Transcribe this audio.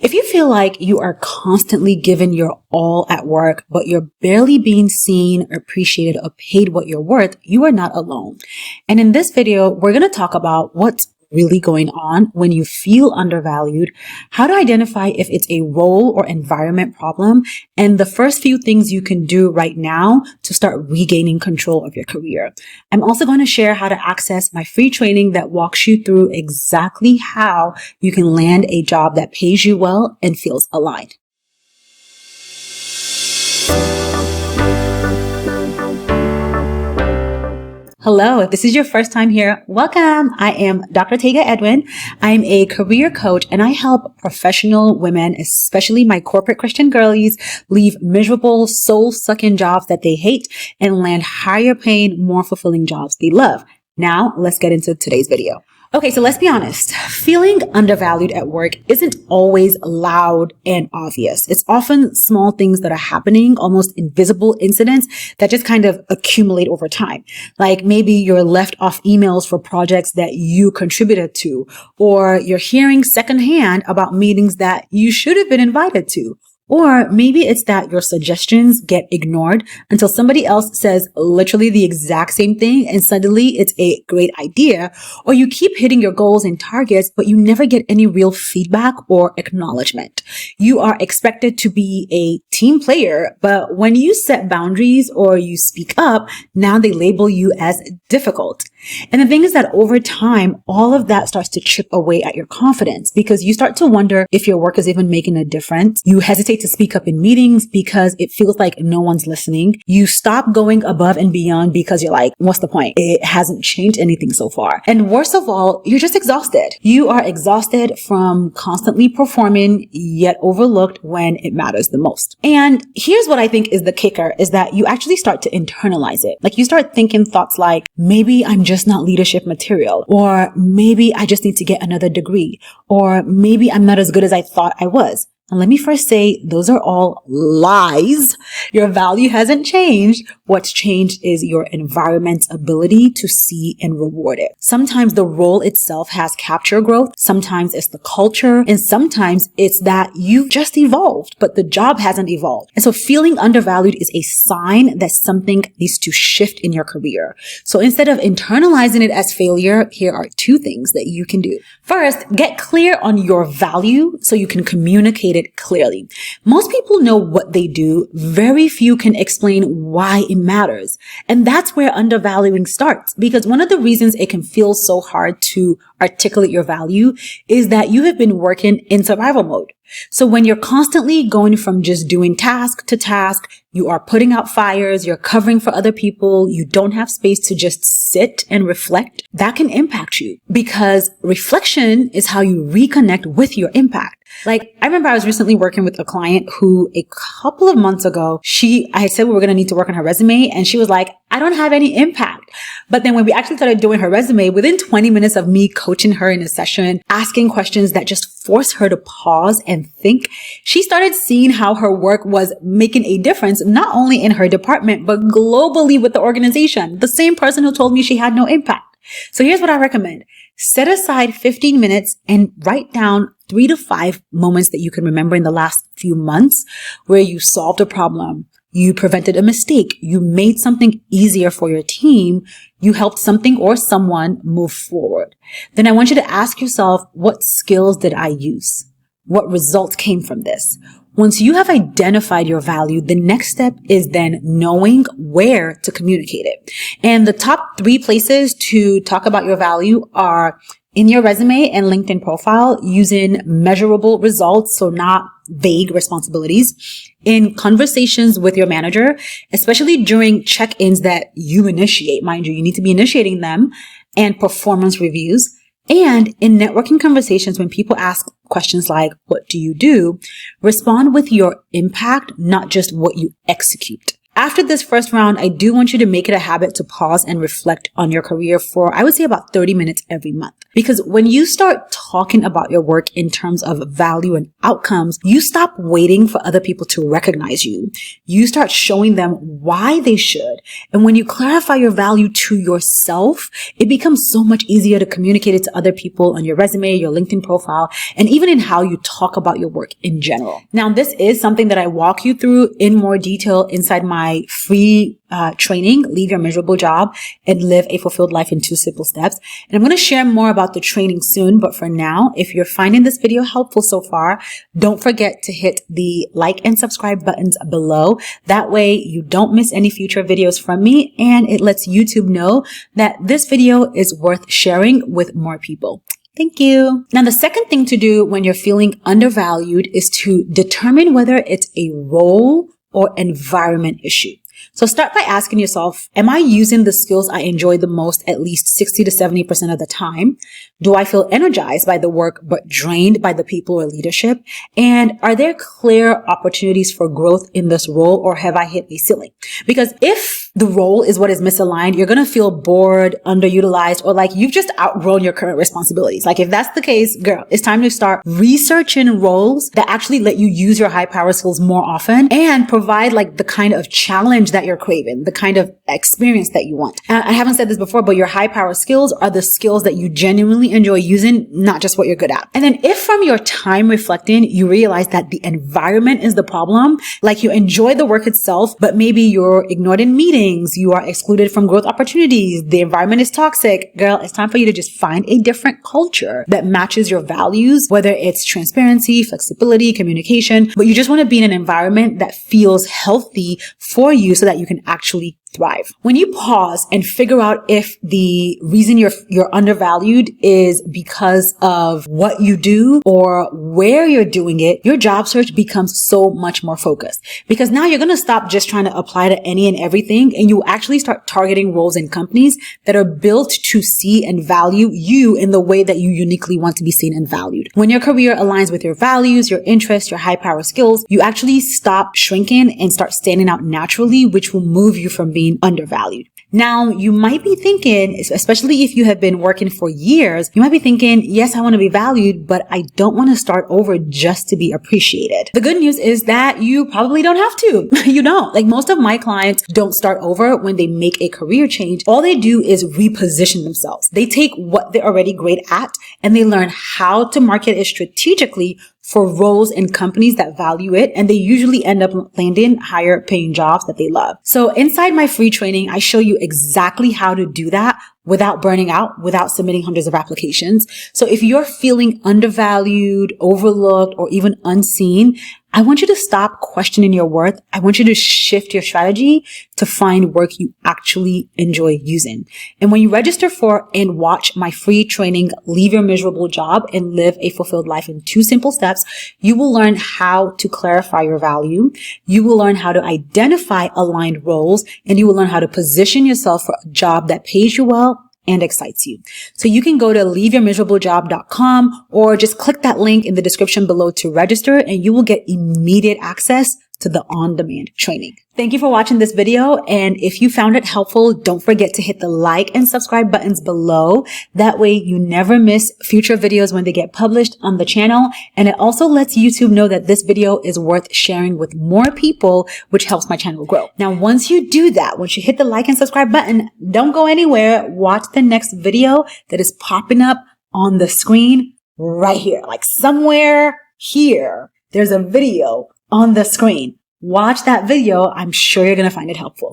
If you feel like you are constantly giving your all at work, but you're barely being seen, appreciated, or paid what you're worth, you are not alone. And in this video, we're going to talk about what's really going on when you feel undervalued, how to identify if it's a role or environment problem, and the first few things you can do right now to start regaining control of your career. I'm also going to share how to access my free training that walks you through exactly how you can land a job that pays you well and feels aligned. Hello, if this is your first time here, welcome. I am Dr. 𝙁𝙤𝙣𝙔𝙪 𝙁𝙪𝙡𝙛𝙞𝙡. I'm a career coach and I help professional women, especially my corporate Christian girlies, leave miserable, soul-sucking jobs that they hate and land higher paying, more fulfilling jobs they love. Now, let's get into today's video. Okay, so let's be honest. Feeling undervalued at work isn't always loud and obvious. It's often small things that are happening, almost invisible incidents that just kind of accumulate over time. Like maybe you're left off emails for projects that you contributed to, or you're hearing secondhand about meetings that you should have been invited to. Or maybe it's that your suggestions get ignored until somebody else says literally the exact same thing and suddenly it's a great idea. Or you keep hitting your goals and targets, but you never get any real feedback or acknowledgement. You are expected to be a team player, but when you set boundaries or you speak up, now they label you as difficult. And the thing is that over time, all of that starts to chip away at your confidence because you start to wonder if your work is even making a difference. You hesitate to speak up in meetings because it feels like no one's listening. You stop going above and beyond because you're like, what's the point? It hasn't changed anything so far. And worst of all, you're just exhausted. You are exhausted from constantly performing, yet overlooked when it matters the most. And here's what I think is the kicker is that you actually start to internalize it. Like you start thinking thoughts like, maybe I'm just not leadership material, or maybe I just need to get another degree, or maybe I'm not as good as I thought I was. And let me first say, those are all lies. Your value hasn't changed. What's changed is your environment's ability to see and reward it. Sometimes the role itself has captured growth. Sometimes it's the culture. And sometimes it's that you've just evolved, but the job hasn't evolved. And so feeling undervalued is a sign that something needs to shift in your career. So instead of internalizing it as failure, here are two things that you can do. First, get clear on your value so you can communicate it clearly. Most people know what they do. Very few can explain why it matters. And that's where undervaluing starts, because one of the reasons it can feel so hard to articulate your value is that you have been working in survival mode. So when you're constantly going from just doing task to task, you are putting out fires, you're covering for other people, you don't have space to just sit and reflect, that can impact you because reflection is how you reconnect with your impact. Like, I remember I was recently working with a client who a couple of months ago, I had said we were going to need to work on her resume and she was like, I don't have any impact. But then when we actually started doing her resume, within 20 minutes of me coaching her in a session, asking questions that just forced her to pause and think, she started seeing how her work was making a difference, not only in her department, but globally with the organization. The same person who told me she had no impact. So here's what I recommend. Set aside 15 minutes and write down 3 to 5 moments that you can remember in the last few months where you solved a problem, you prevented a mistake, you made something easier for your team, you helped something or someone move forward. Then I want you to ask yourself, what skills did I use? What results came from this? Once you have identified your value, the next step is then knowing where to communicate it. And the top 3 places to talk about your value are in your resume and LinkedIn profile using measurable results, so not vague responsibilities, in conversations with your manager, especially during check-ins that you initiate. Mind you, you need to be initiating them, and performance reviews. And in networking conversations, when people ask questions like, what do you do? Respond with your impact, not just what you execute. After this first round, I do want you to make it a habit to pause and reflect on your career for, I would say, about 30 minutes every month. Because when you start talking about your work in terms of value and outcomes, you stop waiting for other people to recognize you. You start showing them why they should. And when you clarify your value to yourself, it becomes so much easier to communicate it to other people on your resume, your LinkedIn profile, and even in how you talk about your work in general. Now, this is something that I walk you through in more detail inside my free training, Leave Your Miserable Job and Live a Fulfilled Life in 2 Simple Steps. And I'm going to share more about the training soon. But for now, if you're finding this video helpful so far, don't forget to hit the like and subscribe buttons below. That way you don't miss any future videos from me, and it lets YouTube know that this video is worth sharing with more people. Thank you. Now, the second thing to do when you're feeling undervalued is to determine whether it's a role or environment issue. So start by asking yourself, am I using the skills I enjoy the most at least 60 to 70% of the time? Do I feel energized by the work but drained by the people or leadership? And are there clear opportunities for growth in this role, or have I hit a ceiling? Because if the role is what is misaligned, you're going to feel bored, underutilized, or like you've just outgrown your current responsibilities. Like if that's the case, girl, it's time to start researching roles that actually let you use your high power skills more often and provide like the kind of challenge that you're craving, the kind of experience that you want. I haven't said this before, but your high power skills are the skills that you genuinely enjoy using, not just what you're good at. And then if from your time reflecting, you realize that the environment is the problem, like you enjoy the work itself, but maybe you're ignored in meetings, you are excluded from growth opportunities, the environment is toxic, girl, it's time for you to just find a different culture that matches your values, whether it's transparency, flexibility, communication, but you just want to be in an environment that feels healthy for you so that you can actually thrive. When you pause and figure out if the reason you're undervalued is because of what you do or where you're doing it, your job search becomes so much more focused, because now you're going to stop just trying to apply to any and everything, and you actually start targeting roles in companies that are built to see and value you in the way that you uniquely want to be seen and valued. When your career aligns with your values, your interests, your high power skills, you actually stop shrinking and start standing out naturally, which will move you from being undervalued. Now, you might be thinking, especially if you have been working for years, you might be thinking, yes, I want to be valued, but I don't want to start over just to be appreciated. The good news is that you probably don't have to. You don't. Like most of my clients don't start over when they make a career change. All they do is reposition themselves. They take what they're already great at and they learn how to market it strategically for roles in companies that value it, and they usually end up landing higher paying jobs that they love. So inside my free training, I show you exactly how to do that without burning out, without submitting hundreds of applications. So if you're feeling undervalued, overlooked, or even unseen, I want you to stop questioning your worth. I want you to shift your strategy to find work you actually enjoy using. And when you register for and watch my free training, Leave Your Miserable Job and Live a Fulfilled Life in 2 Simple Steps, you will learn how to clarify your value. You will learn how to identify aligned roles, and you will learn how to position yourself for a job that pays you well and excites you. So you can go to leaveyourmiserablejob.com or just click that link in the description below to register, and you will get immediate access to the on-demand training. Thank you for watching this video. And if you found it helpful, don't forget to hit the like and subscribe buttons below. That way you never miss future videos when they get published on the channel. And it also lets YouTube know that this video is worth sharing with more people, which helps my channel grow. Now, once you do that, once you hit the like and subscribe button, don't go anywhere. Watch the next video that is popping up on the screen right here. Like somewhere here, there's a video on the screen. Watch that video. I'm sure you're going to find it helpful.